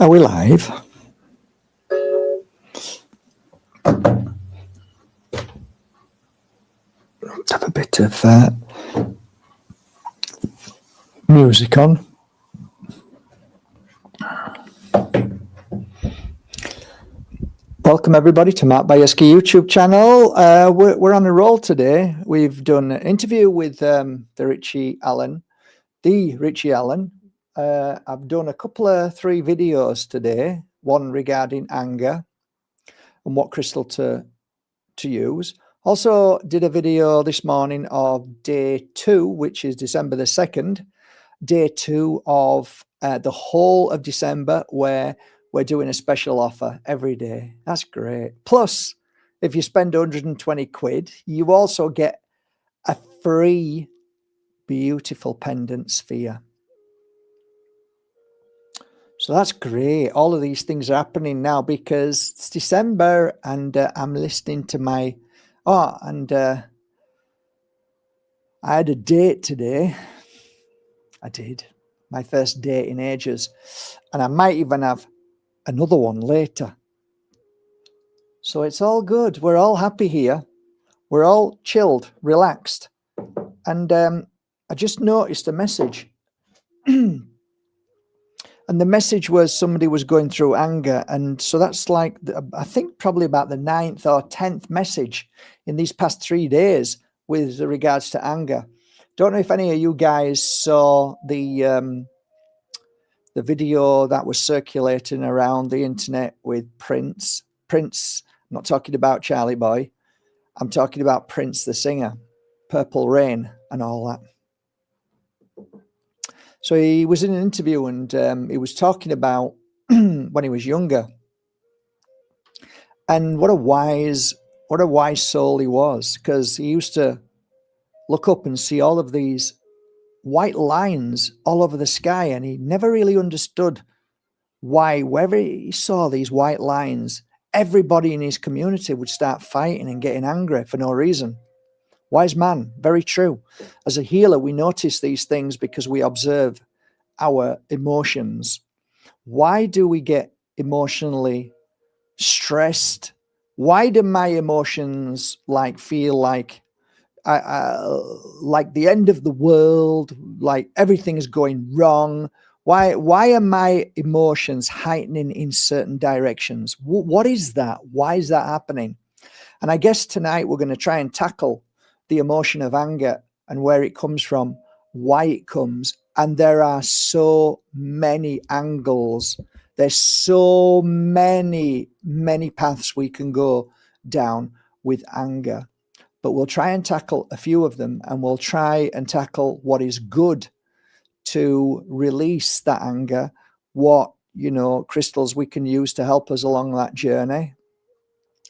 Are we live? Let's have a bit of music on. Welcome everybody to Mark Bayeski YouTube channel. We're on a roll today. We've done an interview with the Richie Allen. I've done a couple of 3 videos today. One regarding anger and what crystal to use. Also did a video this morning of day 2, which is December the 2nd. Day 2 of the whole of December, where we're doing a special offer every day. That's great. Plus, if you spend 120 quid, you also get a free beautiful pendant sphere. So that's great. All of these things are happening now because it's December and I'm listening to my... I had a date today. I did. My first date in ages. And I might even have another one later. So it's all good. We're all happy here. We're all chilled, relaxed. And I just noticed a message. And the message was somebody was going through anger. And so that's like, I think probably about the 9th or 10th message in these past 3 days with regards to anger. Don't know if any of you guys saw the video that was circulating around the internet with Prince. Prince, I'm not talking about Charlie Boy. I'm talking about Prince, the singer, Purple Rain and all that. So he was in an interview and he was talking about when he was younger and what a wise soul he was, because he used to look up and see all of these white lines all over the sky, and he never really understood why wherever he saw these white lines, everybody in his community would start fighting and getting angry for no reason. Wise man, very true. As a healer, we notice these things because we observe our emotions. Why do we get emotionally stressed? Why do my emotions feel like the end of the world, like everything is going wrong? Why are my emotions heightening in certain directions? What is that? Why is that happening? And I guess tonight we're going to try and tackle the emotion of anger and where it comes from, why it comes. And there are so many angles. There's so many paths we can go down with anger. But we'll try and tackle a few of them, and we'll try and tackle what is good to release that anger, what, crystals we can use to help us along that journey,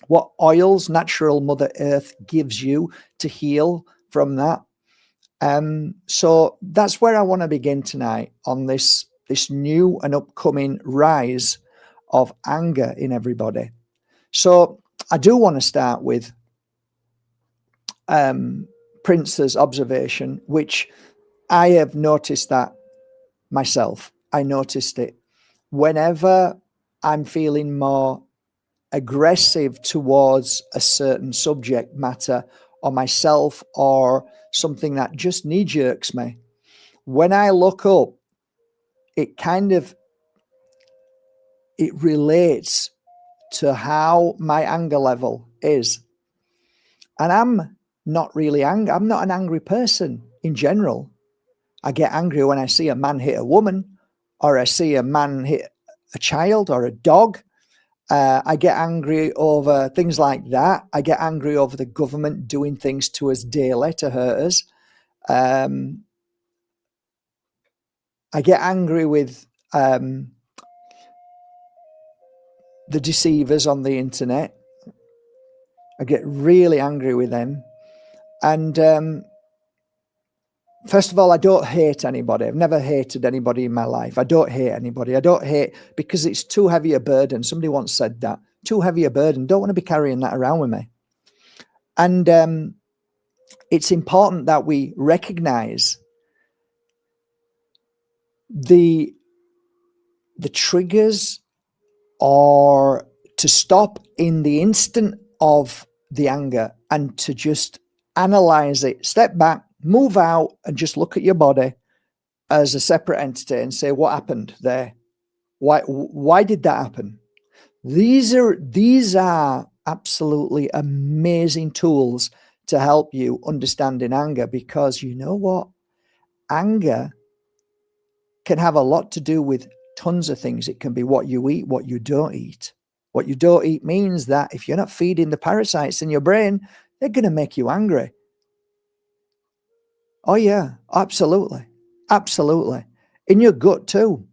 what oils natural Mother Earth gives you to heal from that. So that's where I want to begin tonight, on this new and upcoming rise of anger in everybody. So I do want to start with Prince's observation, which I have noticed that myself. I noticed it whenever I'm feeling more aggressive towards a certain subject matter or myself, or something that just knee-jerks me. When I look up, it relates to how my anger level is. And I'm not really angry. I'm not an angry person in general. I get angry when I see a man hit a woman, or I see a man hit a child or a dog. I get angry over things like that. I get angry over the government doing things to us daily to hurt us. I get angry with the deceivers on the internet. I get really angry with them. And first of all, I don't hate anybody. I've never hated anybody in my life. I don't hate anybody. I don't hate because it's too heavy a burden. Somebody once said that. Too heavy a burden. Don't want to be carrying that around with me. And it's important that we recognize the triggers or to stop in the instant of the anger and to just analyze it, step back, move out, and just look at your body as a separate entity and say, what happened there? Why did that happen? These are absolutely amazing tools to help you understanding anger, because you know what? Anger can have a lot to do with tons of things. It can be what you eat, what you don't eat. What you don't eat means that if you're not feeding the parasites in your brain, they're going to make you angry. Oh yeah, absolutely. Absolutely. In your gut too.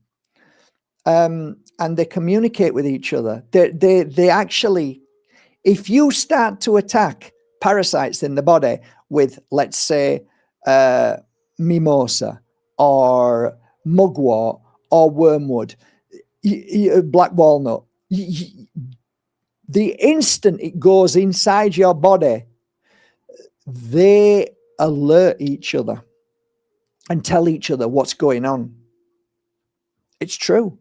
And they communicate with each other. They actually, if you start to attack parasites in the body with, let's say, mimosa or mugwort or wormwood, black walnut, the instant it goes inside your body, they alert each other and tell each other what's going on. It's true.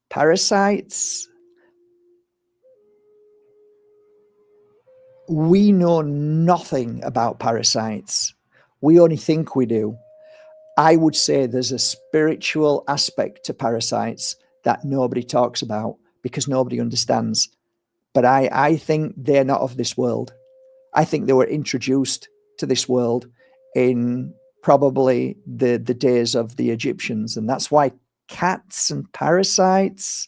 Parasites, we know nothing about parasites. We only think we do. I would say there's a spiritual aspect to parasites that nobody talks about because nobody understands. But I think they're not of this world. I think they were introduced to this world in probably the days of the Egyptians. And that's why cats and parasites,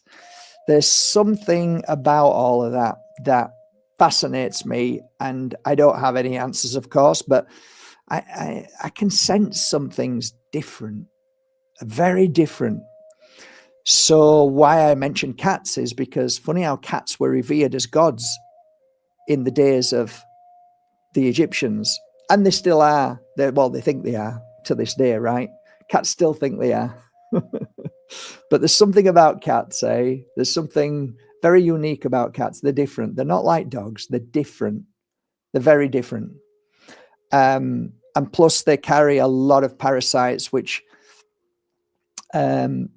there's something about all of that that fascinates me. And I don't have any answers, of course, but I can sense some things different, very different. So why I mentioned cats is because funny how cats were revered as gods in the days of the Egyptians, and they still are. They think they are to this day, right? Cats still think they are. But there's something about cats, eh? There's something very unique about cats. They're different. They're not like dogs. They're different. They're very different. And plus they carry a lot of parasites, which many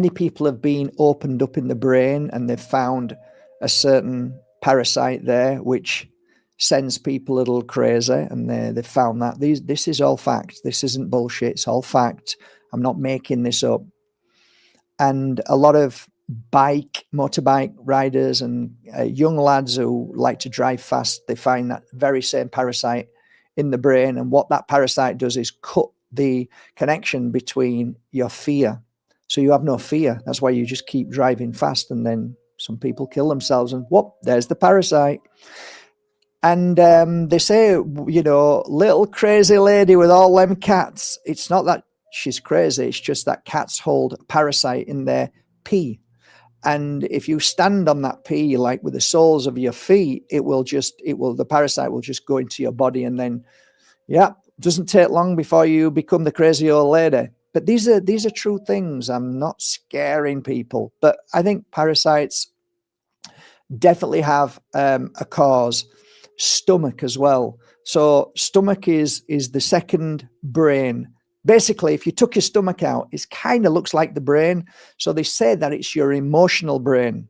people have been opened up in the brain and they've found a certain parasite there, which sends people a little crazy, and they found that. This is all fact. This isn't bullshit. It's all fact. I'm not making this up. And a lot of motorbike riders and young lads who like to drive fast, they find that very same parasite in the brain. And what that parasite does is cut the connection between your fear. So you have no fear. That's why you just keep driving fast. And then some people kill themselves and whoop, there's the parasite. And they say, little crazy lady with all them cats. It's not that she's crazy. It's just that cats hold a parasite in their pee. And if you stand on that pee, like with the soles of your feet, the parasite will just go into your body. And then, doesn't take long before you become the crazy old lady. But these are true things. I'm not scaring people, but I think parasites definitely have a cause. Stomach as well. So stomach is the second brain. Basically, if you took your stomach out, it kind of looks like the brain. So they say that it's your emotional brain.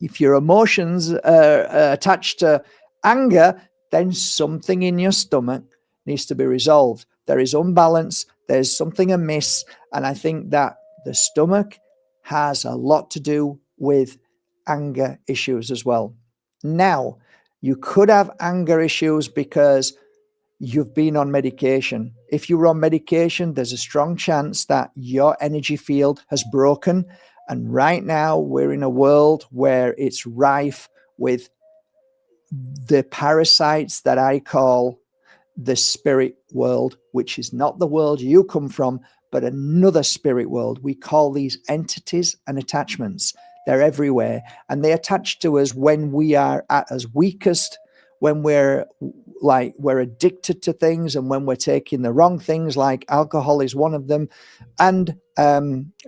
If your emotions are attached to anger, then something in your stomach needs to be resolved. There is unbalance. There's something amiss. And I think that the stomach has a lot to do with anger issues as well. Now, you could have anger issues because you've been on medication. If you were on medication, there's a strong chance that your energy field has broken. And right now, we're in a world where it's rife with the parasites that I call the spirit world, which is not the world you come from, but another spirit world. We call these entities and attachments. They're everywhere, and they attach to us when we are at our weakest, when we're addicted to things, and when we're taking the wrong things, like alcohol is one of them, and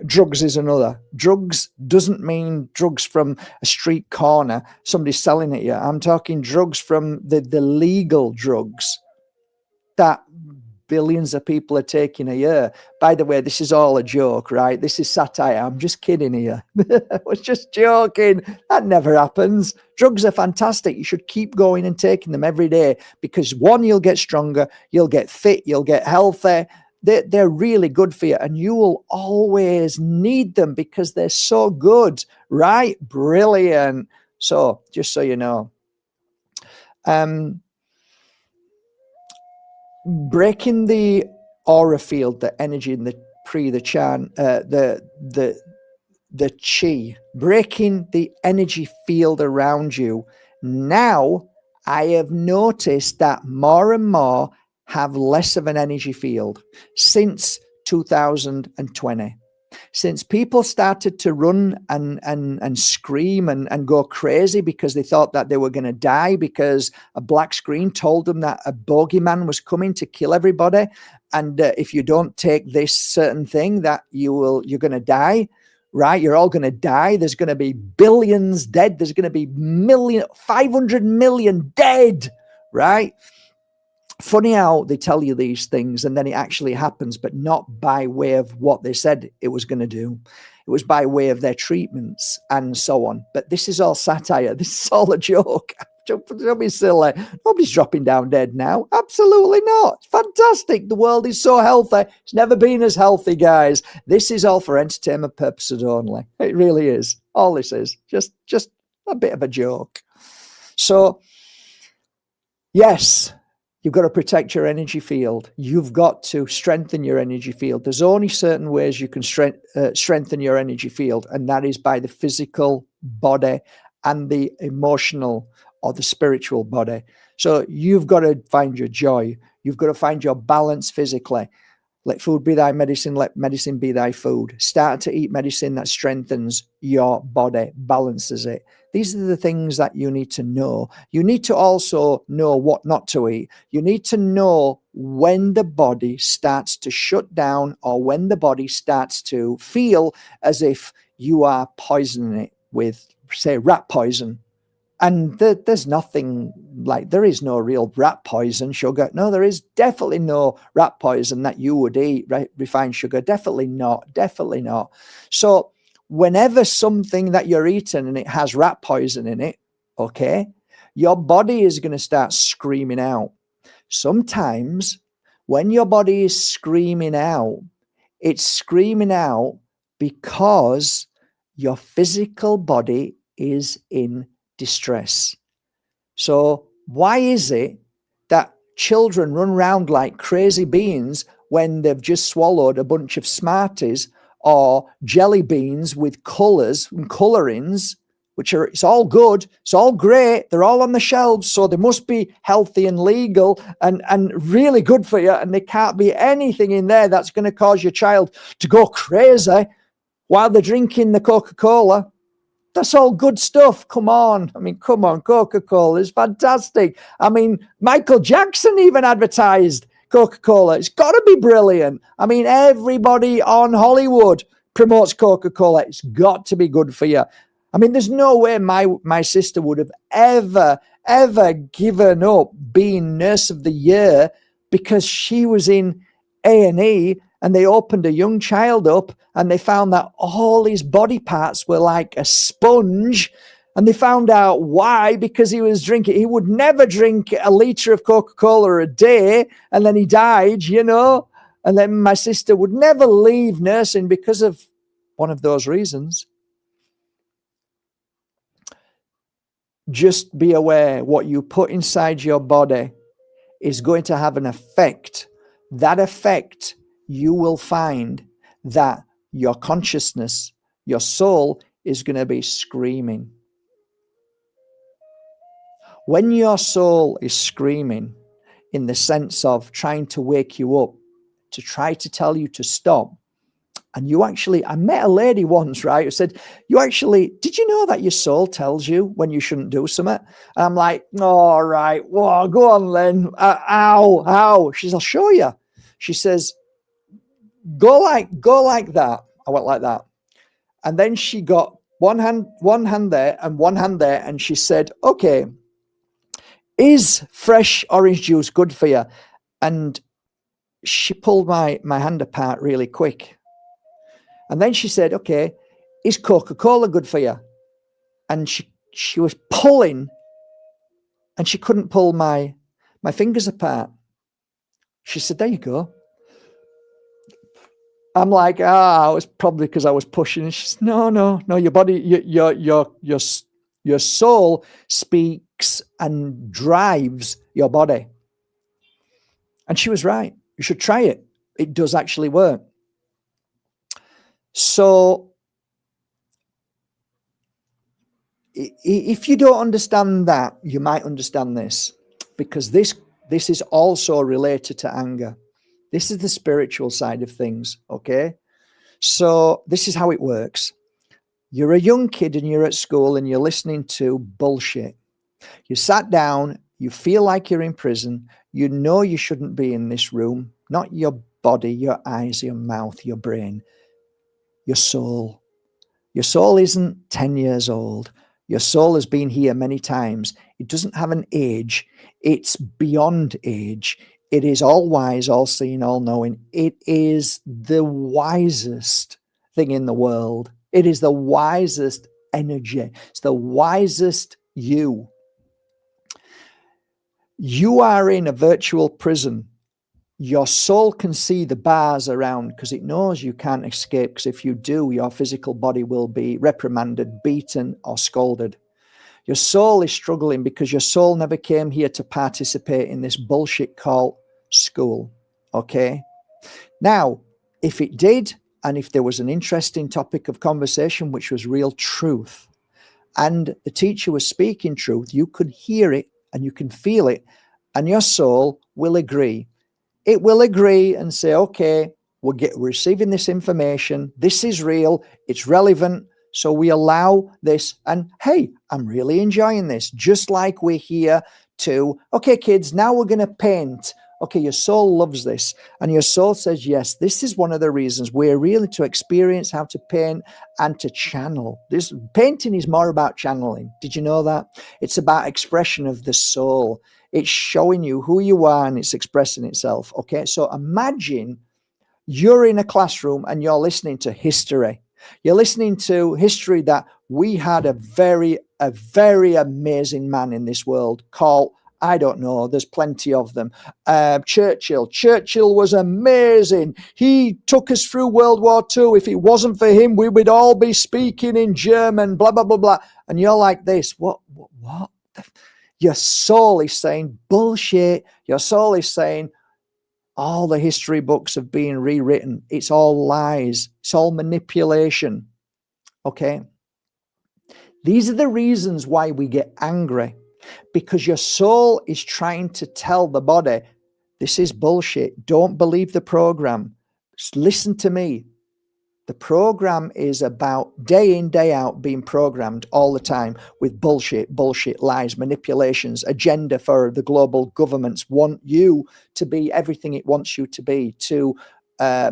drugs is another. Drugs doesn't mean drugs from a street corner, somebody's selling it you. I'm talking drugs from the legal drugs that billions of people are taking a year. By the way, this is all a joke, right? This is satire. I'm just kidding here. I was just joking. That never happens. Drugs are fantastic. You should keep going and taking them every day because one, you'll get stronger, you'll get fit, you'll get healthy. They're really good for you, and you will always need them because they're so good, right? Brilliant. So just so you know, breaking the aura field, the energy in the the chan, the chi, breaking the energy field around you. Now, I have noticed that more and more have less of an energy field since 2020. Since people started to run and scream and go crazy because they thought that they were going to die because a black screen told them that a bogeyman was coming to kill everybody, and if you don't take this certain thing, that you're going to die. Right, you're all going to die. There's going to be billions dead. There's going to be 500 million dead. Right. Funny how they tell you these things and then it actually happens, but not by way of what they said it was going to do. It was by way of their treatments and so on. But this is all satire. This is all a joke. Don't be silly. Nobody's dropping down dead now. Absolutely not. It's fantastic. The world is so healthy. It's never been as healthy, guys. This is all for entertainment purposes only. It really is. All this is just a bit of a joke. So, yes, you've got to protect your energy field. You've got to strengthen your energy field. There's only certain ways you can strengthen your energy field, and that is by the physical body and the emotional or the spiritual body. So you've got to find your joy. You've got to find your balance physically. Let food be thy medicine, let medicine be thy food. Start to eat medicine that strengthens your body, balances it. These are the things that you need to know. You need to also know what not to eat. You need to know when the body starts to shut down or when the body starts to feel as if you are poisoning it with, say, rat poison. And there's nothing like, there is no real rat poison sugar. No, there is definitely no rat poison that you would eat, right? Refined sugar. Definitely not. Definitely not. So whenever something that you're eating and it has rat poison in it, okay, your body is going to start screaming out. Sometimes when your body is screaming out, it's screaming out because your physical body is in distress. So why is it that children run around like crazy beans when they've just swallowed a bunch of Smarties or jelly beans with colors and colorings, which are, it's all good, it's all great, they're all on the shelves, so they must be healthy and legal and really good for you, and there can't be anything in there that's going to cause your child to go crazy while they're drinking the Coca-Cola. That's all good stuff. Come on. I mean, come on. Coca-Cola is fantastic. I mean, Michael Jackson even advertised Coca-Cola. It's got to be brilliant. I mean, everybody on Hollywood promotes Coca-Cola. It's got to be good for you. I mean, there's no way my sister would have ever given up being Nurse of the Year because she was in A&E and they opened a young child up and they found that all his body parts were like a sponge. And they found out why, because he would never drink a liter of Coca-Cola a day, and then he died, you know. And then my sister would never leave nursing because of one of those reasons. Just be aware what you put inside your body is going to have an effect. That effect, you will find that your consciousness, your soul is going to be screaming. When your soul is screaming in the sense of trying to wake you up, to try to tell you to stop, and you actually, I met a lady once, right, who said, did you know that your soul tells you when you shouldn't do something? And I'm like, all right, well, go on then. Ow. She says, I'll show you. She says, go like that. I went like that. And then she got one hand there and one hand there. And she said, okay, is fresh orange juice good for you? And she pulled my hand apart really quick. And then she said, okay, is Coca-Cola good for you? And she was pulling, and she couldn't pull my fingers apart. She said, there you go. I'm like, it was probably because I was pushing. And she said, no, your body, your soul speaks and drives your body. And she was right. You should try it. It does actually work. So if you don't understand that, you might understand this, because this is also related to anger. This is the spiritual side of things, okay? So this is how it works. You're a young kid and you're at school and you're listening to bullshit. You sat down, you feel like you're in prison, you know you shouldn't be in this room, not your body, your eyes, your mouth, your brain, your soul. Your soul isn't 10 years old. Your soul has been here many times. It doesn't have an age. It's beyond age. It is all wise, all seeing, all knowing. It is the wisest thing in the world. It is the wisest energy. It's the wisest you. You are in a virtual prison. Your soul can see the bars around because it knows you can't escape, because if you do, your physical body will be reprimanded, beaten, or scolded. Your soul is struggling because your soul never came here to participate in this bullshit called school. Okay? Now, if it did, and if there was an interesting topic of conversation, which was real truth, and the teacher was speaking truth, you could hear it and you can feel it, and your soul will agree. It will agree and say, okay, we're receiving this information. This is real. It's relevant. So we allow this. And hey, I'm really enjoying this. Just like we're here to, okay, kids, now we're going to paint. Okay, your soul loves this. And your soul says, yes, this is one of the reasons we're really to experience how to paint and to channel. This painting is more about channeling. Did you know that? It's about expression of the soul. It's showing you who you are and it's expressing itself. Okay, so imagine you're in a classroom and you're listening to history. You're listening to history that we had a very amazing man in this world called, I don't know, there's plenty of them. Churchill. Churchill was amazing. He took us through World War II. If it wasn't for him, we would all be speaking in German, blah, blah, blah, blah. And you're like this, what? Your soul is saying bullshit. Your soul is saying all the history books have been rewritten. It's all lies. It's all manipulation. Okay? These are the reasons why we get angry, because your soul is trying to tell the body, this is bullshit. Don't believe the program. Just listen to me. The program is about day in, day out being programmed all the time with bullshit, lies, manipulations, agenda for the global governments want you to be everything it wants you to be, to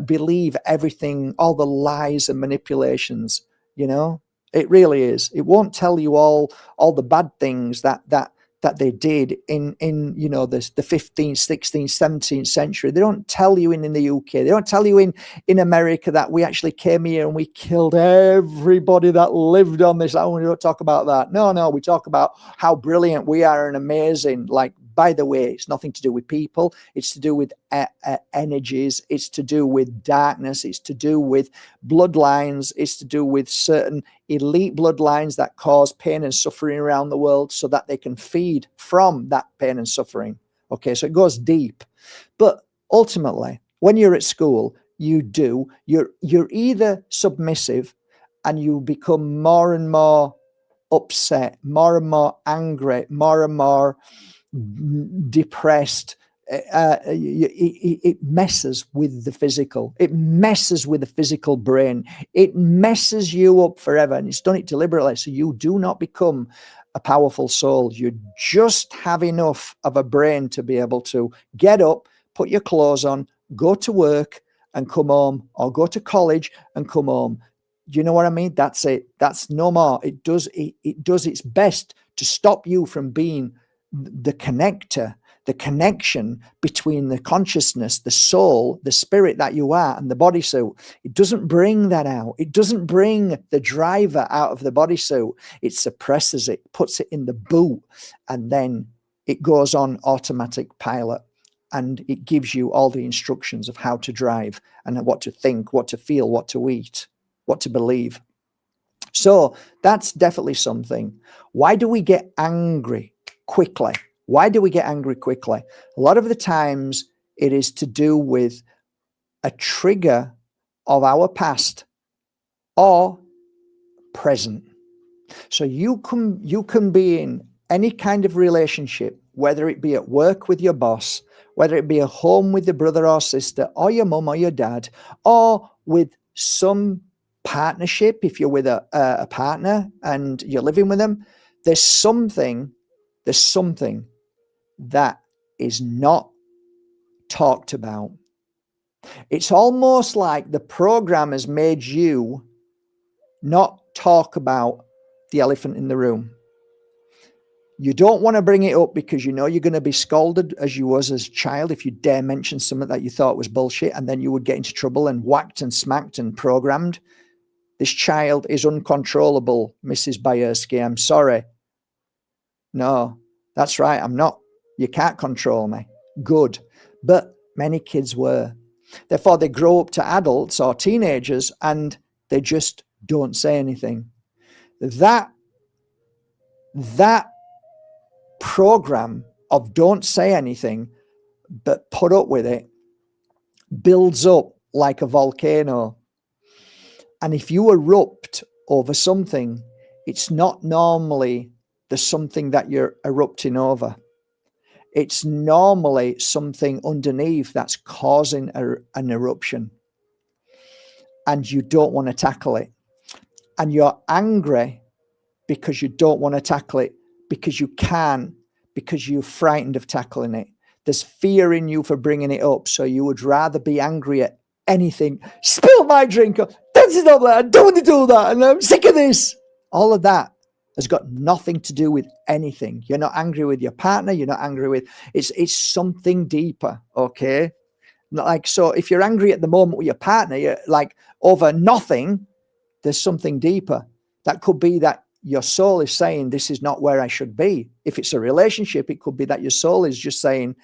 believe everything, all the lies and manipulations, you know? It really is. It won't tell you all the bad things that they did in you know, the 15th, 16th, 17th century. They don't tell you in the UK. They don't tell you in America that we actually came here and we killed everybody that lived on this island. We don't talk about that. No, we talk about how brilliant we are and amazing. Like, by the way, it's nothing to do with people. It's to do with energies. It's to do with darkness. It's to do with bloodlines. It's to do with certain elite bloodlines that cause pain and suffering around the world so that they can feed from that pain and suffering. Okay, so it goes deep. But ultimately, when you're at school, you're either submissive and you become more and more upset, more and more angry, more and more depressed. It messes with the physical. It messes with the physical brain. It messes you up forever, and it's done it deliberately. So you do not become a powerful soul. You just have enough of a brain to be able to get up, put your clothes on, go to work and come home, or go to college and come home. Do you know what I mean? That's it. That's no more. It does its best to stop you from being the connector, the connection between the consciousness, the soul, the spirit that you are, and the bodysuit. It doesn't bring that out. It doesn't bring the driver out of the bodysuit. It suppresses it, puts it in the boot, and then it goes on automatic pilot. And it gives you all the instructions of how to drive and what to think, what to feel, what to eat, what to believe. So that's definitely something. Why do we get angry quickly? Why do we get angry quickly? A lot of the times it is to do with a trigger of our past or present. So you can be in any kind of relationship, whether it be at work with your boss, whether it be at home with your brother or sister, or your mum or your dad, or with some partnership. If you're with a partner and you're living with them, there's something that is not talked about. It's almost like the program has made you not talk about the elephant in the room. You don't want to bring it up because you know you're going to be scolded as you was as a child if you dare mention something that you thought was bullshit, and then you would get into trouble and whacked and smacked and programmed. This child is uncontrollable, Mrs. Bayersky. I'm sorry. No, that's right. I'm not. You can't control me. Good. But many kids were. Therefore, they grow up to adults or teenagers and they just don't say anything. That program of don't say anything but put up with it builds up like a volcano. And if you erupt over something, it's not normally the something that you're erupting over. It's normally something underneath that's causing an eruption. And you don't want to tackle it. And you're angry because you don't want to tackle it, because you can't, because you're frightened of tackling it. There's fear in you for bringing it up. So you would rather be angry at anything. Spill my drink. That's it up there. I don't want to do that. And I'm sick of this. All of that has got nothing to do with anything. You're not angry with your partner. You're not angry with, it's something deeper. Okay. Not like, so if you're angry at the moment with your partner, you're like over nothing, there's something deeper. That could be that your soul is saying, this is not where I should be. If it's a relationship, it could be that your soul is just saying,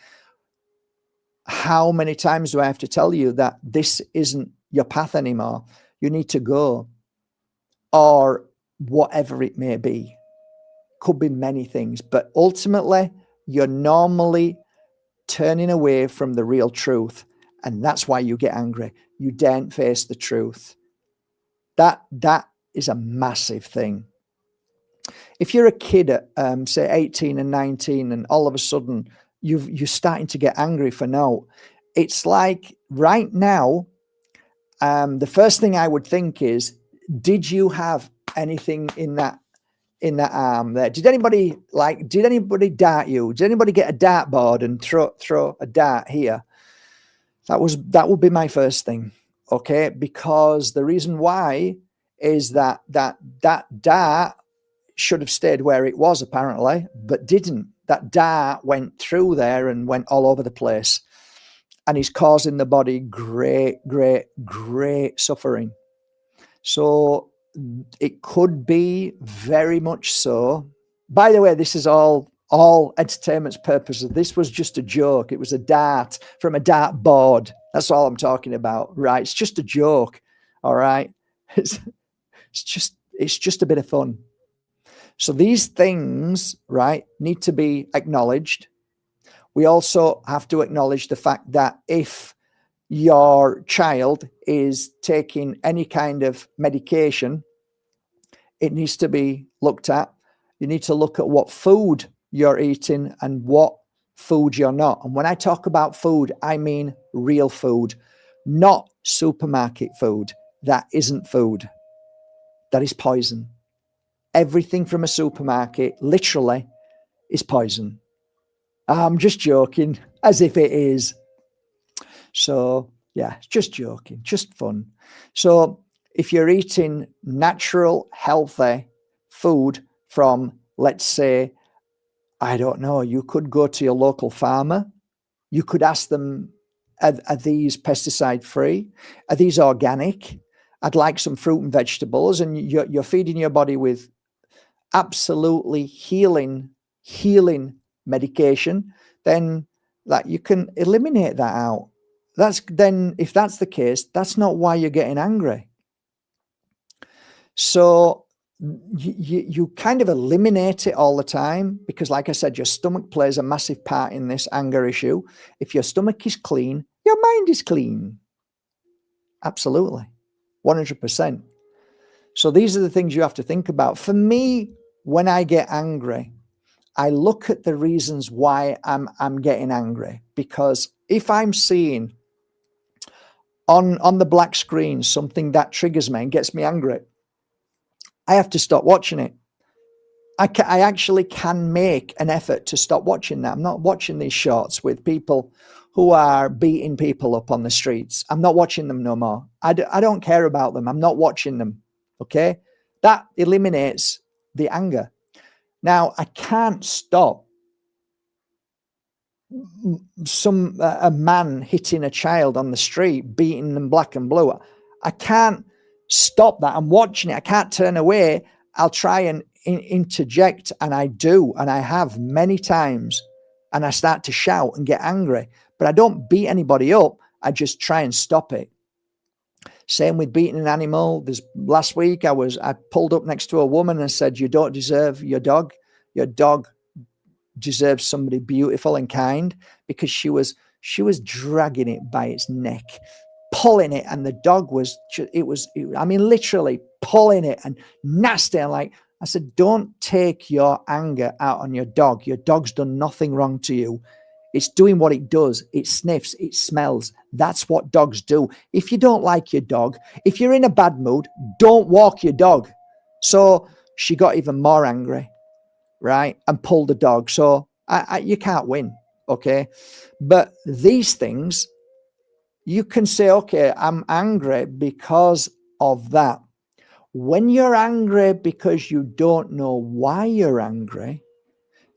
how many times do I have to tell you that this isn't your path anymore? You need to go. Or whatever it may be. Could be many things. But ultimately, you're normally turning away from the real truth. And that's why you get angry. You daren't face the truth. That is a massive thing. If you're a kid at, say, 18 and 19, and all of a sudden you're starting to get angry for no, it's like right now, the first thing I would think is, did you have anything in that arm there? Did anybody dart you? Did anybody get a dart board and throw a dart here? That would be my first thing. Okay, because the reason why is that dart should have stayed where it was apparently, but didn't. That dart went through there and went all over the place, and is causing the body great suffering. So it could be very much so. By the way, this is all entertainment's purposes. This was just a joke. It was a dart from a dart board. That's all I'm talking about, right? It's just a joke, all right? It's just a bit of fun. So these things, right, need to be acknowledged. We also have to acknowledge the fact that if your child is taking any kind of medication, it needs to be looked at. You need to look at what food you're eating and what food you're not. And when I talk about food, I mean real food, not supermarket food. That isn't food. That is poison. Everything from a supermarket, literally, is poison. I'm just joking, as if it is. So, yeah, just joking, just fun. So, if you're eating natural, healthy food from, let's say, I don't know. You could go to your local farmer. You could ask them, are these pesticide free? Are these organic? I'd like some fruit and vegetables. And you're feeding your body with absolutely healing medication. Then that you can eliminate that out. That's then, if that's the case, that's not why you're getting angry. So you kind of eliminate it all the time, because like I said, your stomach plays a massive part in this anger issue. If your stomach is clean, your mind is clean. Absolutely. 100%. So these are the things you have to think about. For me, when I get angry, I look at the reasons why I'm getting angry, because if I'm seeing on the black screen something that triggers me and gets me angry, I have to stop watching it. I actually can make an effort to stop watching that. I'm not watching these shorts with people who are beating people up on the streets. I'm not watching them no more. I don't care about them. I'm not watching them. Okay? That eliminates the anger. Now, I can't stop a man hitting a child on the street, beating them black and blue. I can't stop that. I'm watching it. I can't turn away. I'll try and interject, and I do, and I have many times, and I start to shout and get angry, but I don't beat anybody up. I just try and stop it. Same with beating an animal. Last week I pulled up next to a woman and said, you don't deserve your dog. Your dog deserves somebody beautiful and kind, because she was dragging it by its neck, pulling it, and the dog was literally pulling it and nasty. And I said, don't take your anger out on your dog. Your dog's done nothing wrong to you. It's doing what it does. It sniffs, it smells. That's what dogs do. If you don't like your dog, if you're in a bad mood, don't walk your dog. So she got even more angry, right? And pulled the dog. So you can't win, okay? But these things, you can say, okay, I'm angry because of that. When you're angry because you don't know why you're angry,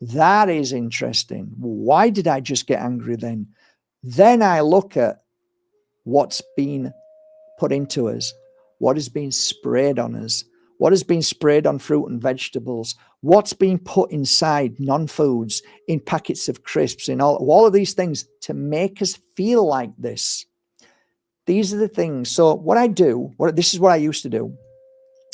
that is interesting. Why did I just get angry then? Then I look at what's been put into us, what has been sprayed on us, what has been sprayed on fruit and vegetables, what's been put inside non-foods, in packets of crisps, in all of these things to make us feel like this. These are the things. So what I do, this is what I used to do.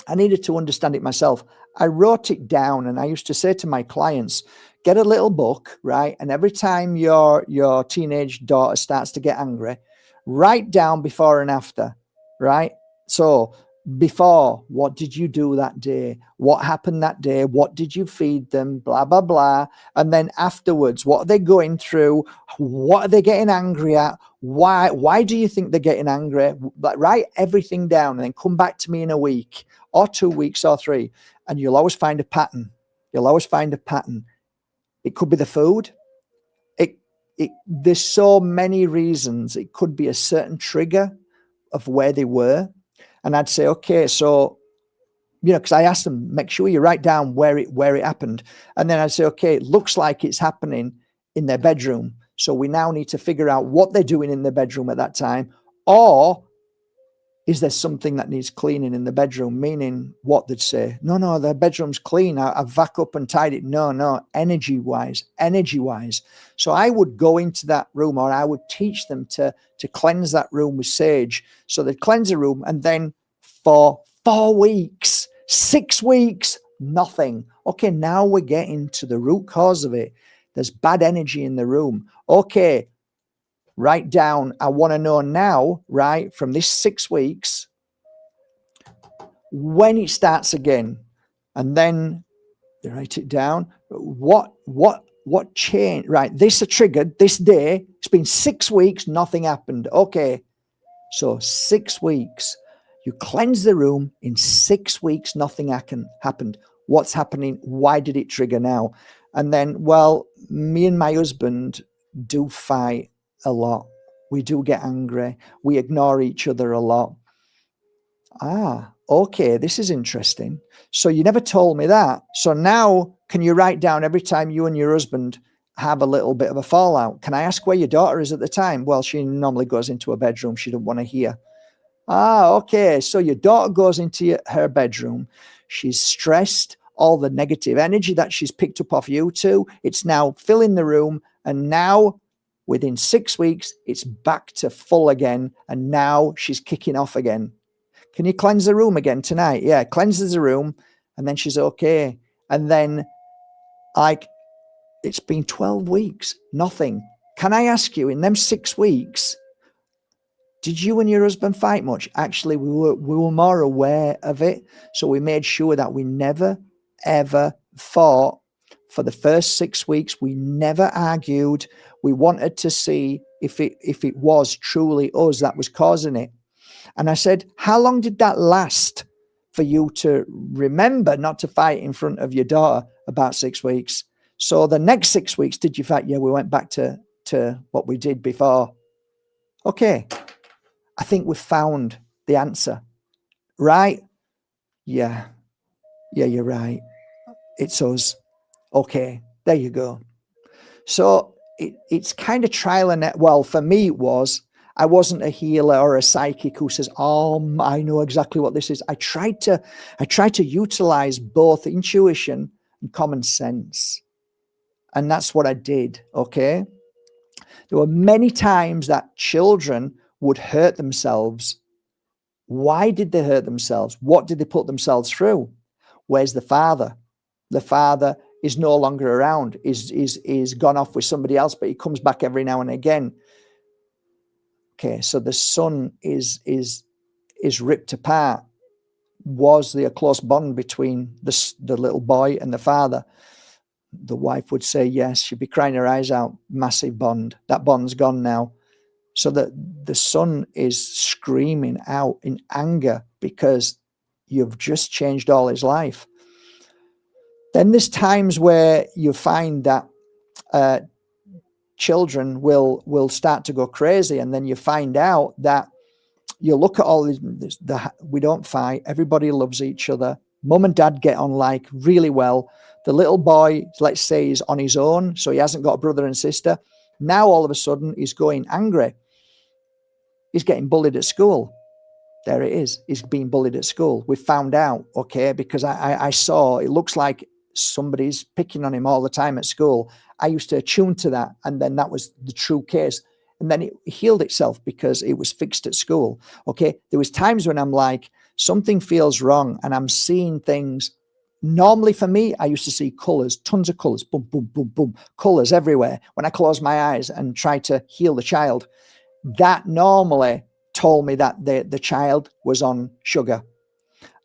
I needed to understand it myself. I wrote it down, and I used to say to my clients, get a little book, right? And every time your teenage daughter starts to get angry, write down before and after, right? So before, what did you do that day? What happened that day? What did you feed them? Blah, blah, blah. And then afterwards, what are they going through? What are they getting angry at? Why do you think they're getting angry? Write everything down, and then come back to me in a week or 2 weeks or 3, and you'll always find a pattern. You'll always find a pattern. It could be the food. There's so many reasons. It could be a certain trigger of where they were. And I'd say, okay, so, because I asked them, make sure you write down where it happened. And then I'd say, okay, it looks like it's happening in their bedroom. So we now need to figure out what they're doing in their bedroom at that time. Or is there something that needs cleaning in the bedroom? Meaning what they'd say, no, their bedroom's clean. I vac up and tied it. No, energy wise. So I would go into that room, or I would teach them to cleanse that room with sage. So they'd cleanse the room, and then for 4 weeks, 6 weeks, nothing. Okay, now we're getting to the root cause of it. There's bad energy in the room. Okay, write down, I want to know now, right, from this 6 weeks, when it starts again. And then they write it down. What changed? Right, this are triggered this day. It's been 6 weeks, nothing happened. Okay, so 6 weeks. You cleanse the room. In 6 weeks, nothing happened. What's happening? Why did it trigger now? And then, well, me and my husband do fight a lot. We do get angry. We ignore each other a lot. Okay, this is interesting. So you never told me that. So now Can you write down every time you and your husband have a little bit of a fallout? Can I ask where your daughter is at the time? Well, she normally goes into her bedroom. She doesn't want to hear. Ah, okay. So your daughter goes into her bedroom. She's stressed. All the negative energy that she's picked up off you two, it's now filling the room. And now, within 6 weeks, it's back to full again. And now she's kicking off again. Can you cleanse the room again tonight? Yeah, cleanses the room. And then she's okay. And then, like, it's been 12 weeks, nothing. Can I ask you, in them 6 weeks, did you and your husband fight much? Actually, we were more aware of it. So we made sure that we never, ever fought for the first 6 weeks. We never argued. We wanted to see if it was truly us that was causing it. And I said, how long did that last for you to remember not to fight in front of your daughter? About 6 weeks. So the next 6 weeks, did you fight? Yeah, we went back to what we did before. Okay. I think we've found the answer, right? Yeah, you're right. It's us. Okay, there you go. So it's kind of trial and error. Well, for me, it was. I wasn't a healer or a psychic who says, "Oh, I know exactly what this is." I tried to utilize both intuition and common sense, and that's what I did. Okay, there were many times that children would hurt themselves. Why did they hurt themselves? What did they put themselves through? Where's the father? The father is no longer around, is gone off with somebody else, but he comes back every now and again. Okay, so the son is ripped apart. Was there a close bond between the little boy and the father? The wife would say yes. She'd be crying her eyes out. Massive bond. That bond's gone now. So that the son is screaming out in anger because you've just changed all his life. Then there's times where you find that children will start to go crazy, and then you find out that you look at all this, we don't fight. Everybody loves each other. Mum and dad get on like really well. The little boy, let's say, is on his own, so he hasn't got a brother and sister. Now all of a sudden he's going angry. He's getting bullied at school. There it is. He's being bullied at school. We found out, okay, because I saw it looks like somebody's picking on him all the time at school. I used to attune to that, and then that was the true case. And then it healed itself because it was fixed at school. Okay, there was times when I'm like, something feels wrong, and I'm seeing things. Normally for me, I used to see colors, tons of colors, boom, boom, boom, boom, colors everywhere. When I closed my eyes and tried to heal the child, that normally told me that the child was on sugar,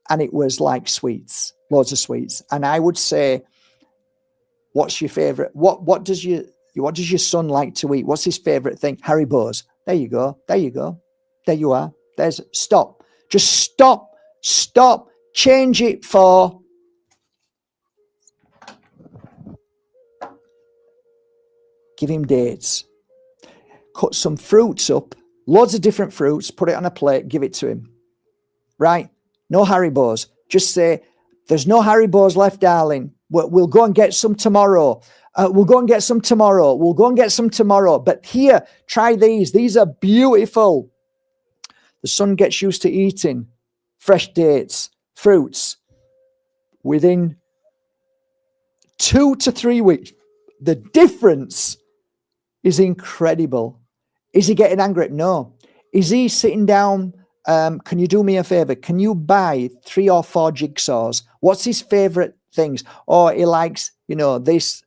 and it was like sweets, loads of sweets. And I would say, what's your favorite? What does your son like to eat? What's his favorite thing? Haribos. There you go. There you are. There's stop. Just stop. Change it for give him dates. Cut some fruits up, loads of different fruits, put it on a plate, give it to him. Right? No Haribos. Just say, there's no Haribos left, darling. We'll go and get some tomorrow. We'll go and get some tomorrow. But here, try these. These are beautiful. The son gets used to eating fresh dates, fruits. Within 2 to 3 weeks, the difference is incredible. Is he getting angry? No. Is he sitting down? Can you do me a favor? Can you buy 3 or 4 jigsaws? What's his favorite things? Oh, he likes, this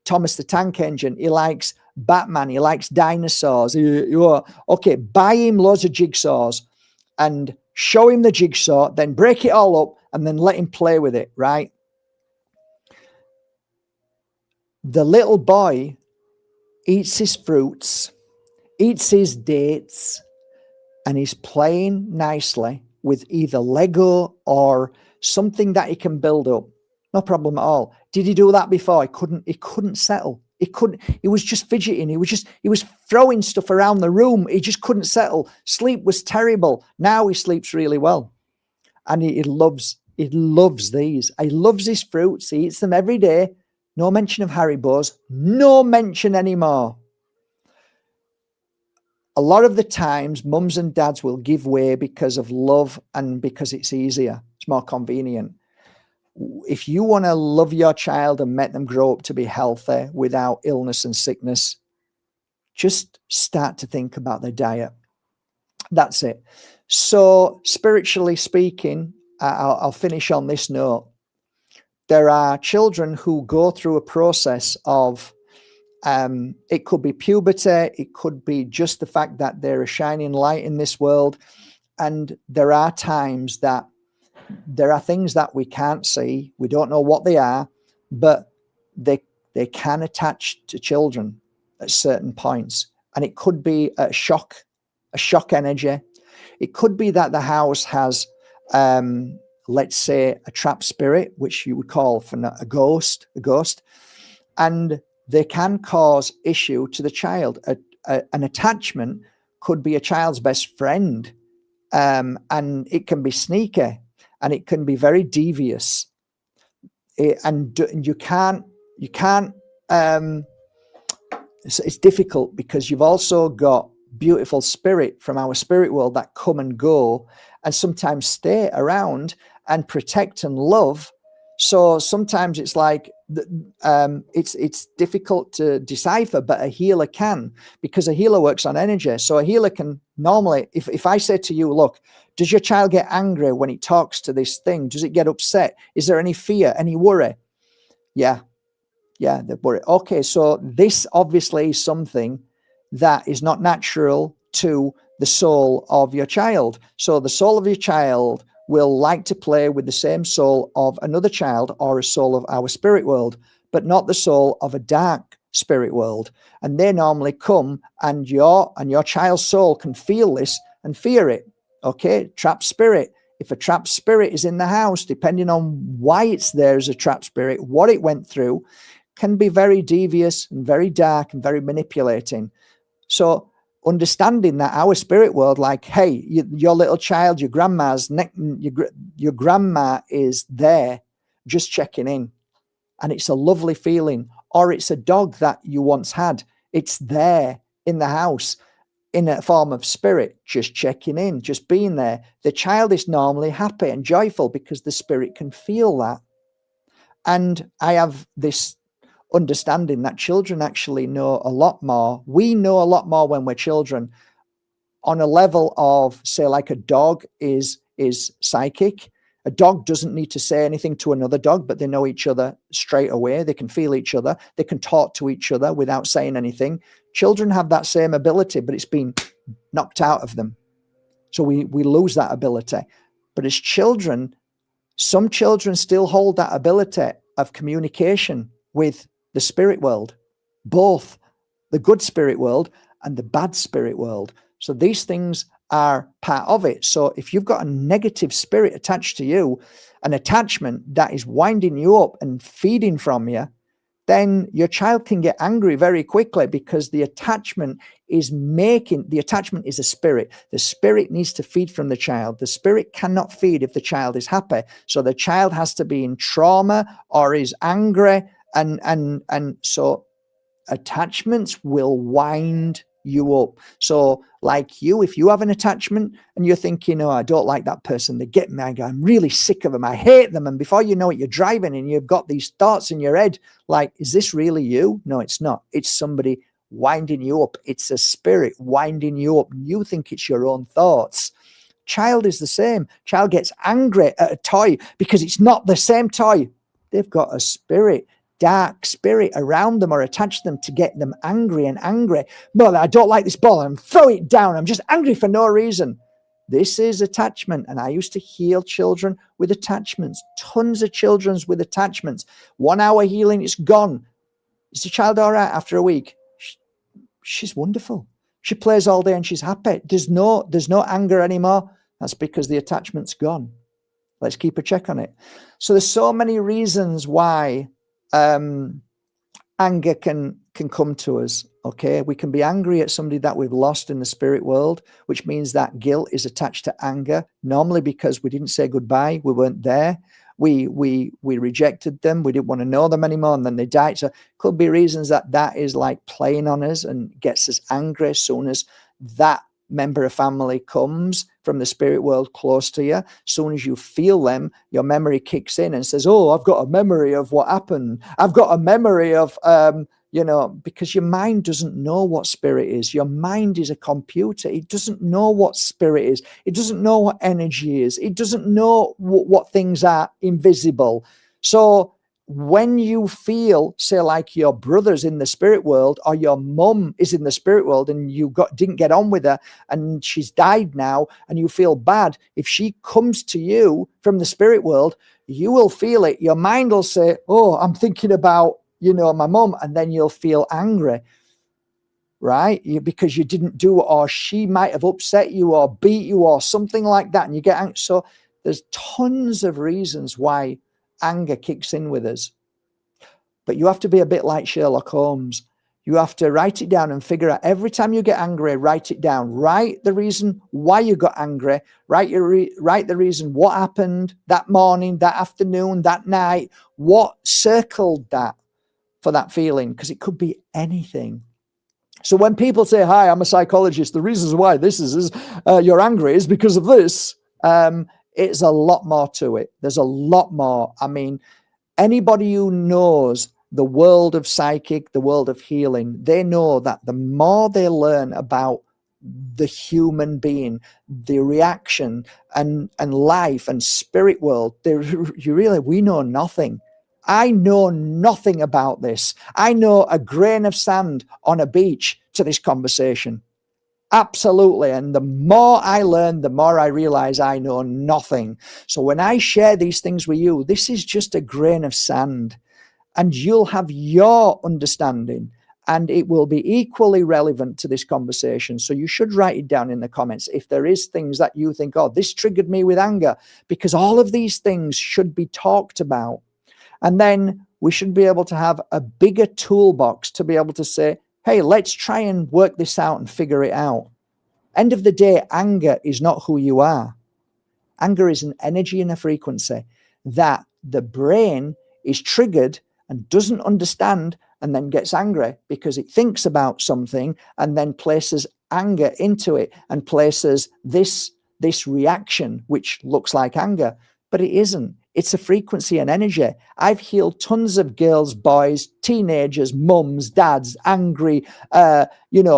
Thomas the Tank Engine. He likes Batman. He likes dinosaurs. Okay, buy him loads of jigsaws and show him the jigsaw, then break it all up and then let him play with it, right? The little boy eats his fruits, eats his dates, and he's playing nicely with either Lego or something that he can build up. No problem at all. Did he do that before? He couldn't settle. He was just fidgeting. He was throwing stuff around the room. He just couldn't settle. Sleep was terrible. Now he sleeps really well. And he loves He loves these. He loves his fruits. He eats them every day. No mention of Haribos. No mention anymore. A lot of the times, mums and dads will give way because of love and because it's easier. It's more convenient. If you want to love your child and make them grow up to be healthy without illness and sickness, just start to think about their diet. That's it. So spiritually speaking, I'll finish on this note. There are children who go through a process of, it could be puberty, it could be just the fact that they're a shining light in this world. And there are times that there are things that we can't see, we don't know what they are, but they can attach to children at certain points. And it could be a shock energy. It could be that the house has, let's say, a trap spirit, which you would call for a ghost, and they can cause issue to the child. An attachment could be a child's best friend, and it can be sneaky, and it can be very devious. And you can't. It's difficult because you've also got beautiful spirit from our spirit world that come and go and sometimes stay around and protect and love. So sometimes it's like it's difficult to decipher, but a healer can, because a healer works on energy. So a healer can normally, if I say to you, look, does your child get angry when he talks to this thing? Does it get upset? Is there any fear, any worry? Yeah, they're worried. Okay, so this obviously is something that is not natural to the soul of your child. So the soul of your child will like to play with the same soul of another child or a soul of our spirit world, but not the soul of a dark spirit world. And they normally come, and your child's soul can feel this and fear it. Okay, trapped spirit. If a trapped spirit is in the house, depending on why it's there as a trapped spirit, what it went through, can be very devious and very dark and very manipulating. So understanding that our spirit world, like, hey, your little child, your grandma is there just checking in, and it's a lovely feeling. Or it's a dog that you once had. It's there in the house in a form of spirit, just checking in, just being there. The child is normally happy and joyful because the spirit can feel that. And I have this understanding that children actually know a lot more. We know a lot more when we're children, on a level of, say, like a dog is psychic. A dog doesn't need to say anything to another dog, but they know each other straight away. They can feel each other. They can talk to each other without saying anything. Children have that same ability, but it's been knocked out of them. So we lose that ability. But as children, some children still hold that ability of communication with the spirit world, both the good spirit world and the bad spirit world. So these things are part of it. So if you've got a negative spirit attached to you, an attachment that is winding you up and feeding from you, then your child can get angry very quickly, because the attachment is a spirit. The spirit needs to feed from the child. The spirit cannot feed if the child is happy. So the child has to be in trauma or is angry. And so attachments will wind you up. So like you, if you have an attachment and you're thinking, oh, I don't like that person, they get me, I'm really sick of them, I hate them. And before you know it, you're driving and you've got these thoughts in your head like, is this really you? No, it's not. It's somebody winding you up. It's a spirit winding you up. You think it's your own thoughts. Child is the same. Child gets angry at a toy because it's not the same toy. They've got a spirit, dark spirit around them or attached them to get them angry and angry. Well, I don't like this ball. I'm throwing it down. I'm just angry for no reason. This is attachment. And I used to heal children with attachments. Tons of children with attachments. 1 hour healing, it's gone. Is the child all right after a week? She's wonderful. She plays all day and she's happy. There's no anger anymore. That's because the attachment's gone. Let's keep a check on it. So there's so many reasons why anger can come to us. Okay, we can be angry at somebody that we've lost in the spirit world, which means that guilt is attached to anger, normally because we didn't say goodbye, we weren't there, we rejected them, we didn't want to know them anymore, and then they died. So could be reasons that is like playing on us and gets us angry as soon as that member of family comes from the spirit world close to you. As soon as you feel them, your memory kicks in and says, oh, I've got a memory of what happened, I've got a memory of because your mind doesn't know what spirit is. Your mind is a computer. It doesn't know what spirit is. It doesn't know what energy is. It doesn't know what things are invisible. So when you feel, say, like your brother's in the spirit world or your mum is in the spirit world and you didn't get on with her and she's died now and you feel bad, if she comes to you from the spirit world, you will feel it. Your mind will say, oh, I'm thinking about my mom, and then you'll feel angry, right? Because you didn't do it, or she might have upset you or beat you or something like that, and you get angry. So there's tons of reasons why anger kicks in with us. But you have to be a bit like Sherlock Holmes. You have to write it down and figure out every time you get angry, write it down. Write the reason why you got angry. Write the reason what happened that morning, that afternoon, that night, what circled that for that feeling, because it could be anything. So when people say, hi, I'm a psychologist, the reasons why this is you're angry is because of this, it's a lot more to it. There's a lot more. I mean, anybody who knows the world of psychic, the world of healing, they know that the more they learn about the human being, the reaction and life and spirit world, we know nothing. I know nothing about this. I know a grain of sand on a beach to this conversation. Absolutely. And the more I learn, the more I realize I know nothing. So when I share these things with you, this is just a grain of sand, and you'll have your understanding, and it will be equally relevant to this conversation. So you should write it down in the comments if there is things that you think, oh, this triggered me with anger, because all of these things should be talked about. And then we should be able to have a bigger toolbox to be able to say, hey, let's try and work this out and figure it out. End of the day, anger is not who you are. Anger is an energy and a frequency that the brain is triggered and doesn't understand, and then gets angry because it thinks about something and then places anger into it and places this reaction, which looks like anger, but it isn't. It's a frequency and energy. I've healed tons of girls, boys, teenagers, mums, dads, angry,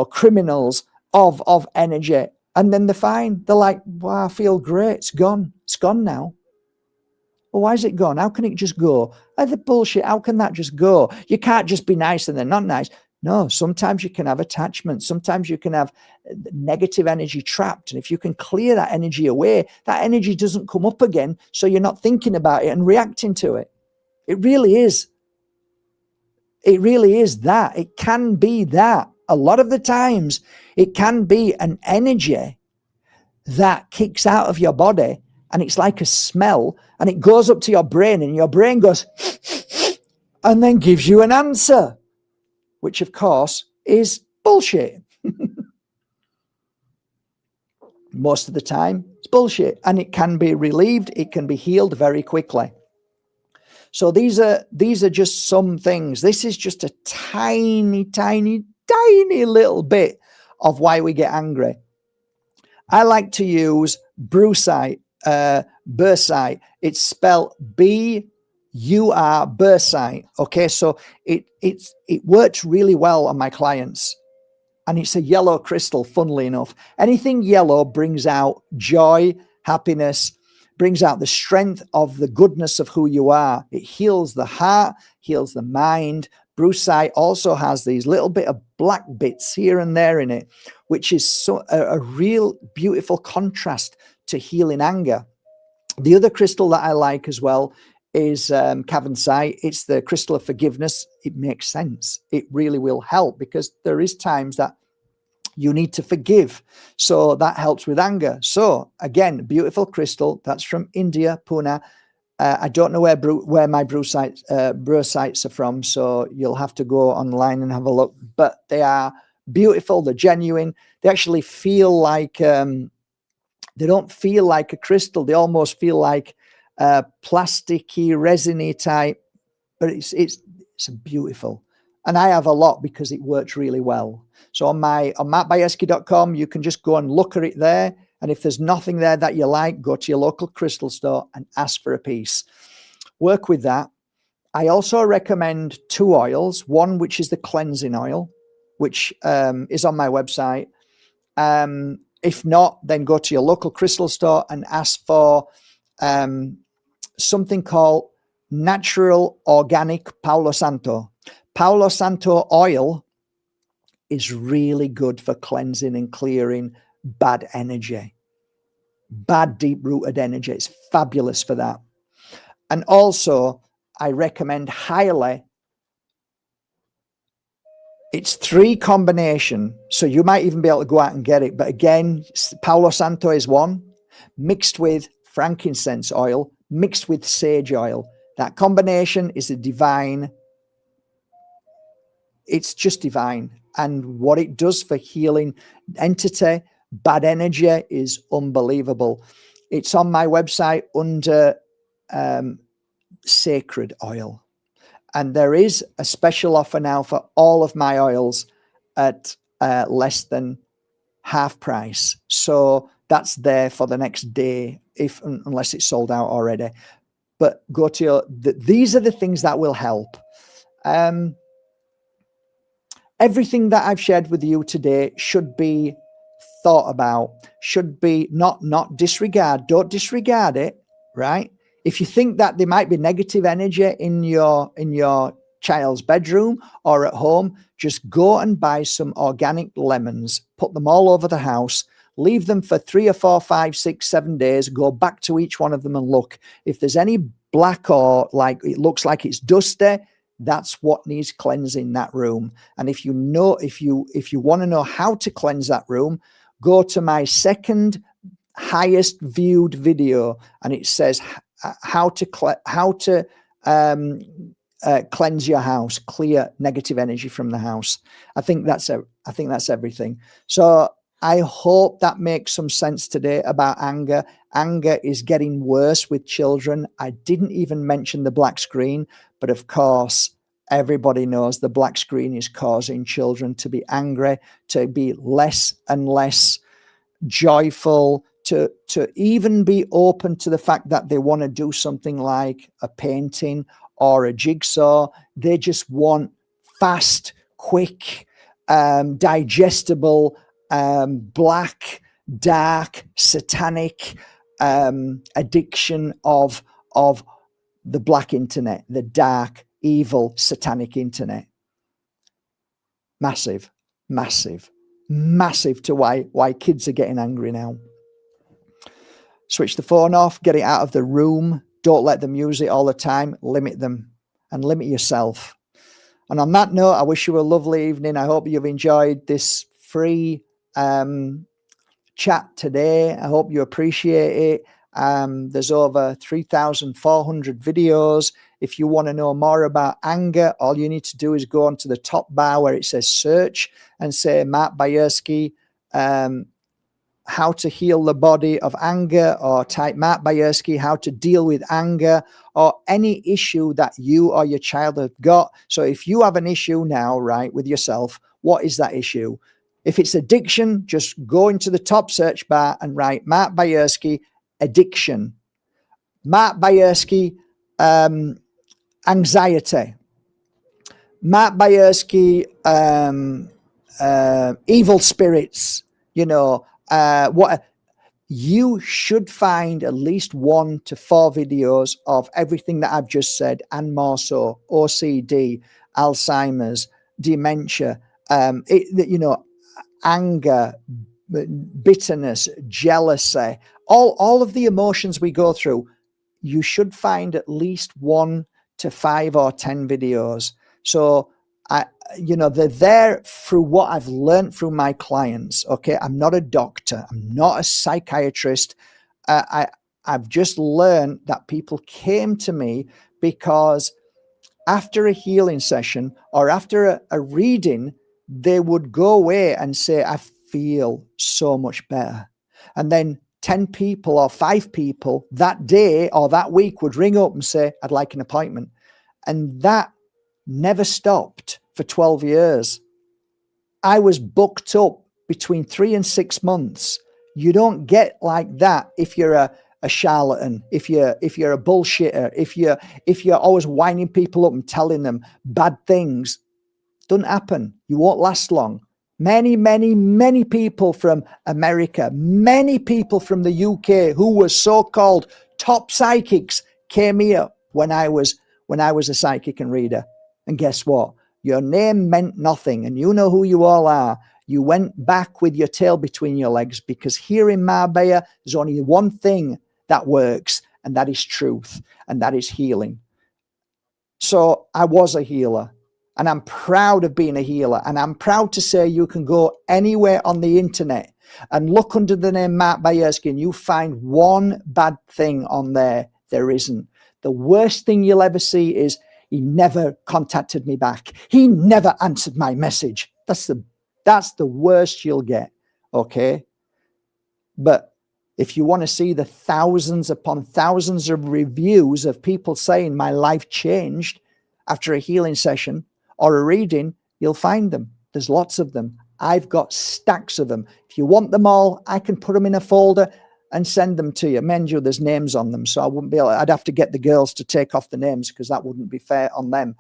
criminals of energy. And then they're fine. They're like, wow, I feel great. It's gone. It's gone now. Well, why is it gone? How can it just go? The bullshit. How can that just go? You can't just be nice and they're not nice. No, sometimes you can have attachment. Sometimes you can have negative energy trapped. And if you can clear that energy away, that energy doesn't come up again. So you're not thinking about it and reacting to it. It really is. It really is that. It can be that. A lot of the times, it can be an energy that kicks out of your body, and it's like a smell, and it goes up to your brain, and your brain goes and then gives you an answer, which of course is bullshit. Most of the time it's bullshit, and it can be relieved, it can be healed very quickly. So these are just some things. This is just a tiny little bit of why we get angry. I like to use Brucite, Bursite. It's spelled B-U-R, Bursite. Okay, so it works really well on my clients. And it's a yellow crystal, funnily enough. Anything yellow brings out joy, happiness, brings out the strength of the goodness of who you are. It heals the heart, heals the mind. Brucite also has these little bit of black bits here and there in it, which is a real beautiful contrast to healing anger. The other crystal that I like as well is Cavansite. It's the crystal of forgiveness. It makes sense. It really will help, because there is times that you need to forgive. So that helps with anger. So again, beautiful crystal. That's from India, Pune. I don't know where my Parasites are from, so you'll have to go online and have a look. But they are beautiful. They're genuine. They actually feel like they don't feel like a crystal. They almost feel like plasticky, resiny type. But it's beautiful, and I have a lot because it works really well. So on mattbajewski.com, you can just go and look at it there. And if there's nothing there that you like, go to your local crystal store and ask for a piece. Work with that. I also recommend 2 oils. One, which is the cleansing oil, which is on my website. If not, then go to your local crystal store and ask for something called Natural Organic Palo Santo. Palo Santo oil is really good for cleansing and clearing bad energy, bad deep-rooted energy. It's fabulous for that. And also, I recommend highly, it's 3 combination, so you might even be able to go out and get it. But again, Palo Santo is one, mixed with frankincense oil, mixed with sage oil. That combination is a divine. It's just divine. And what it does for healing entity, bad energy, is unbelievable. It's on my website under sacred oil. And there is a special offer now for all of my oils at less than half price. So that's there for the next day, unless it's sold out already. But go to these are the things that will help. Everything that I've shared with you today should be thought about, should be not disregard. Don't disregard it, right? If you think that there might be negative energy in your child's bedroom or at home, just go and buy some organic lemons, put them all over the house, leave them for 3 or 4, 5, 6, 7 days, go back to each one of them and look. If there's any black or like it looks like it's dusty, that's what needs cleansing that room. And if you want to know how to cleanse that room, go to my second highest viewed video, and it says how to cleanse your house, clear negative energy from the house. I think that's everything. So I hope that makes some sense today about anger. Anger is getting worse with children. I didn't even mention the black screen, but of course, everybody knows the black screen is causing children to be angry, to be less and less joyful, to even be open to the fact that they want to do something like a painting or a jigsaw. They just want fast, quick, digestible, black, dark, satanic addiction of the black internet, the dark, evil, satanic internet. Massive to why kids are getting angry now. Switch the phone off, get it out of the room. Don't let them use it all the time. Limit them and limit yourself. And on that note, I wish you a lovely evening. I hope you've enjoyed this free chat today. I hope you appreciate it. There's over 3,400 videos. If you want to know more about anger, all you need to do is go onto the top bar where it says search and say Matt Bajewski, how to heal the body of anger, or type Matt Bajewski, how to deal with anger, or any issue that you or your child have got. So if you have an issue now, right, with yourself, what is that issue? If it's addiction, just go into the top search bar and write Matt Bajewski, addiction. Matt Bajewski, anxiety. Matt Bajewski, evil spirits. What you should find at least 1 to 4 videos of everything that I've just said, and more so: OCD, Alzheimer's, dementia, anger, bitterness, jealousy, all of the emotions we go through. You should find at least 1 to 5 or 10 videos. So they're there through what I've learned through my clients. Okay. I'm not a doctor. I'm not a psychiatrist. I've just learned that people came to me because after a healing session or after a reading, they would go away and say, I feel so much better. And then 10 people or 5 people that day or that week would ring up and say, I'd like an appointment. And that never stopped for 12 years. I was booked up between 3 and 6 months. You don't get like that if you're a charlatan, if you're a bullshitter, if you're always winding people up and telling them bad things. Doesn't happen. You won't last long. Many people from America, many people from the UK who were so-called top psychics came here when I was a psychic and reader. And guess what? Your name meant nothing, and you know who you all are. You went back with your tail between your legs, because here in Marbella, there's only one thing that works, and that is truth, and that is healing. So I was a healer, and I'm proud of being a healer, and I'm proud to say you can go anywhere on the internet and look under the name Mark Bayersky, and you find one bad thing on there. There isn't. The worst thing you'll ever see is, he never contacted me back. He never answered my message. That's the worst you'll get, okay? But if you want to see the thousands upon thousands of reviews of people saying my life changed after a healing session or a reading, you'll find them. There's lots of them. I've got stacks of them. If you want them all, I can put them in a folder and send them to you. Mind you, there's names on them, so I wouldn't be able, I'd have to get the girls to take off the names because that wouldn't be fair on them.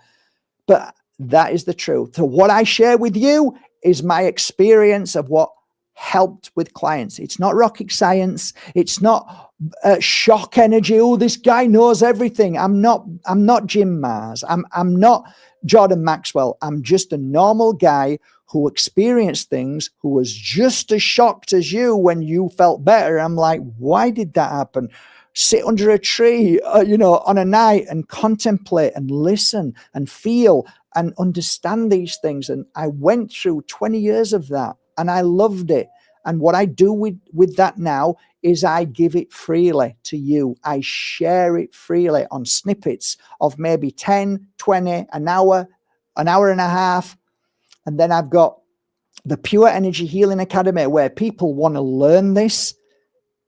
But that is the truth. So what I share with you is my experience of what helped with clients. It's not rocket science. It's not shock energy. Oh, this guy knows everything. I'm not Jim Mars. I'm not Jordan Maxwell. I'm just a normal guy who experienced things, who was just as shocked as you when you felt better. I'm like, why did that happen? Sit under a tree, on a night and contemplate and listen and feel and understand these things. And I went through 20 years of that, and I loved it. And what I do with that now is I give it freely to you. I share it freely on snippets of maybe 10, 20, an hour and a half. And then I've got the Pure Energy Healing Academy, where people want to learn this.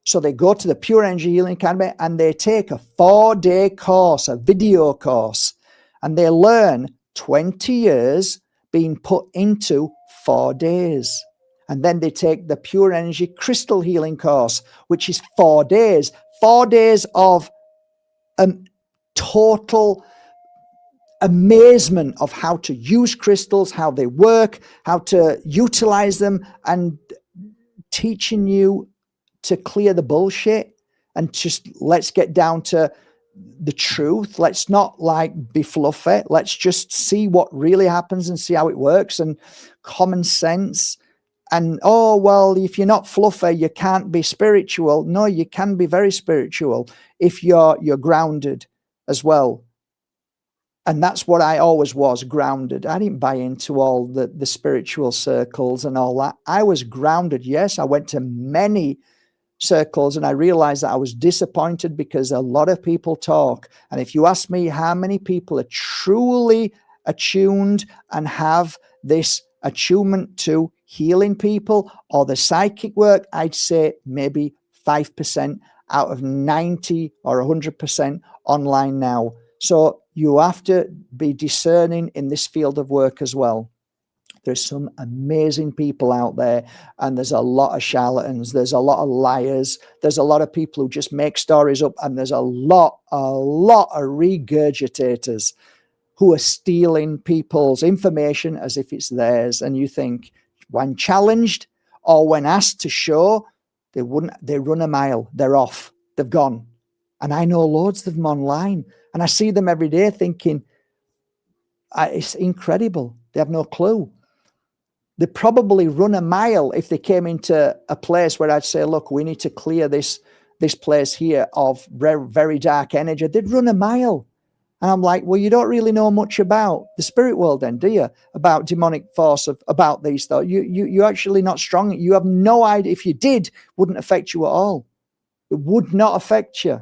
So they go to the Pure Energy Healing Academy and they take a 4-day course, a video course, and they learn 20 years being put into 4 days. And then they take the Pure Energy Crystal Healing course, which is 4 days. 4 days of total amazement of how to use crystals, how they work, how to utilize them, and teaching you to clear the bullshit and just let's get down to the truth. Let's not be fluffy. Let's just see what really happens and see how it works, and common sense. And, oh, well, if you're not fluffy, you can't be spiritual. No, you can be very spiritual if you're grounded as well. And that's what I always was, grounded. I didn't buy into all the spiritual circles and all that. I was grounded. Yes, I went to many circles and I realized that I was disappointed because a lot of people talk. And if you ask me how many people are truly attuned and have this attunement to healing people or the psychic work, I'd say maybe 5% out of 90 or 100% online now. So you have to be discerning in this field of work as well. There's some amazing people out there, and there's a lot of charlatans. There's a lot of liars. There's a lot of people who just make stories up, and there's a lot of regurgitators who are stealing people's information as if it's theirs. And you think, when challenged or when asked to show, they run a mile. They're off. They've gone. And I know loads of them online, and I see them every day thinking, it's incredible. They have no clue. They probably run a mile if they came into a place where I'd say, look, we need to clear this place here of very, very dark energy. They'd run a mile. And I'm like, well, you don't really know much about the spirit world then, do you? About demonic force, about these thoughts. You're actually not strong. You have no idea. If you did, it wouldn't affect you at all. It would not affect you.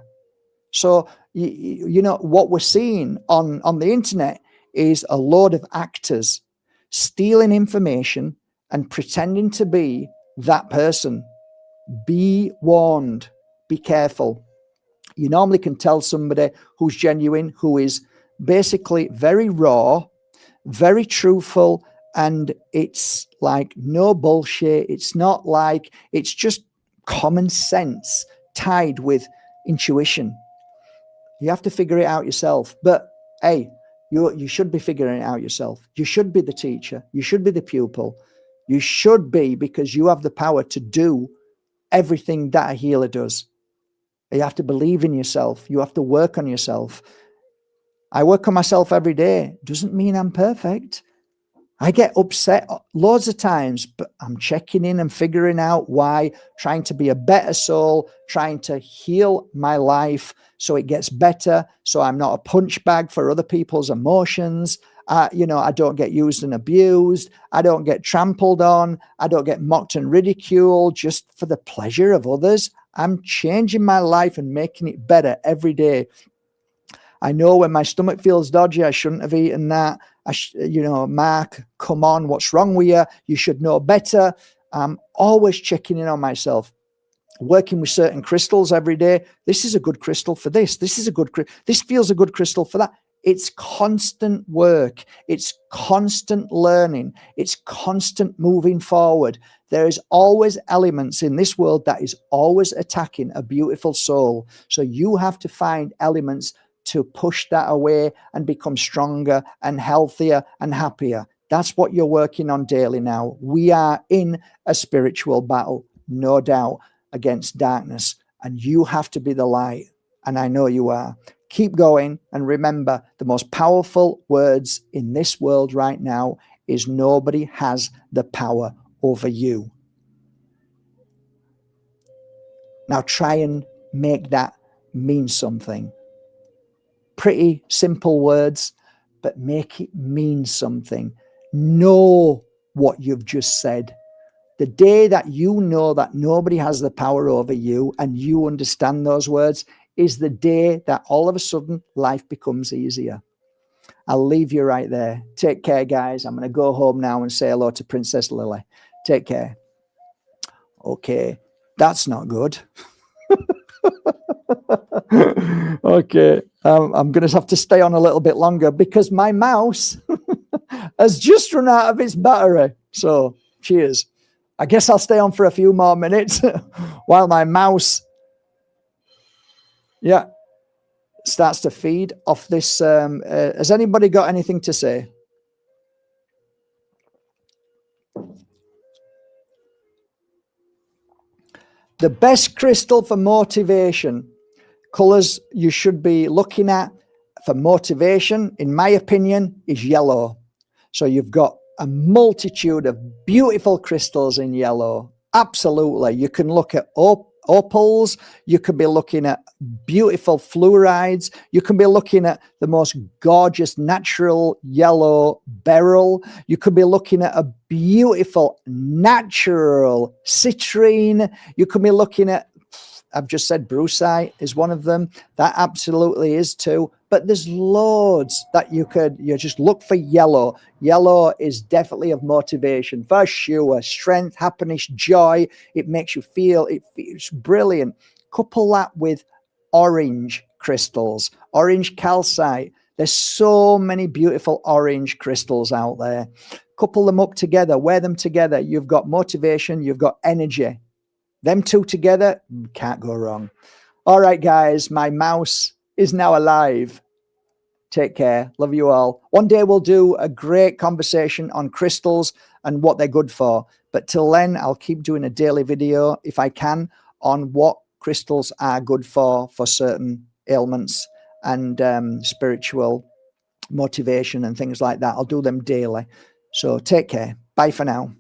So, you know, what we're seeing on the internet is a load of actors stealing information and pretending to be that person. Be warned. Be careful. You normally can tell somebody who's genuine, who is basically very raw, very truthful, and it's like no bullshit. It's not like, it's just common sense tied with intuition. You have to figure it out yourself. But hey, you should be figuring it out yourself. You should be the teacher. You should be the pupil. You should be, because you have the power to do everything that a healer does. You have to believe in yourself. You have to work on yourself. I work on myself every day. Doesn't mean I'm perfect. I get upset loads of times, but I'm checking in and figuring out why, trying to be a better soul, trying to heal my life so it gets better, so I'm not a punch bag for other people's emotions. You know, I don't get used and abused. I don't get trampled on. I don't get mocked and ridiculed just for the pleasure of others. I'm changing my life and making it better every day. I know when my stomach feels dodgy, I shouldn't have eaten that. You know, Mark, come on, what's wrong with you? You should know better. I'm always checking in on myself, working with certain crystals every day. This is a good crystal for this. This is a good, this feels a good crystal for that. It's constant work. It's constant learning. It's constant moving forward. There is always elements in this world that is always attacking a beautiful soul. So you have to find elements to push that away and become stronger and healthier and happier. That's what you're working on daily now. We are in a spiritual battle, no doubt, against darkness, and you have to be the light. And I know you are. Keep going, and remember, the most powerful words in this world right now is nobody has the power over you. Now try and make that mean something. Pretty simple words, but make it mean something. Know what you've just said. The day that you know that nobody has the power over you and you understand those words is the day that all of a sudden life becomes easier. I'll leave you right there. Take care, guys. I'm going to go home now and say hello to Princess Lily. Take care. Okay, that's not good. Okay, I'm going to have to stay on a little bit longer because my mouse has just run out of its battery. So, cheers. I guess I'll stay on for a few more minutes while my mouse, starts to feed off this. Has anybody got anything to say? The best crystal for motivation, colors you should be looking at for motivation, in my opinion, is yellow. So you've got a multitude of beautiful crystals in yellow. Absolutely. You can look at opals. You could be looking at beautiful fluorides. You can be looking at the most gorgeous natural yellow beryl. You could be looking at a beautiful natural citrine. You could be looking at, I've just said brucite is one of them. That absolutely is too. But there's loads that you just look for yellow. Yellow is definitely of motivation for sure. Strength, happiness, joy. It makes you feel, it feels brilliant. Couple that with orange crystals, orange calcite. There's so many beautiful orange crystals out there. Couple them up together, wear them together. You've got motivation, you've got energy. Them two together, can't go wrong. All right, guys, my mouse is now alive. Take care. Love you all. One day we'll do a great conversation on crystals and what they're good for. But till then, I'll keep doing a daily video, if I can, on what crystals are good for certain ailments and spiritual motivation and things like that. I'll do them daily. So take care. Bye for now.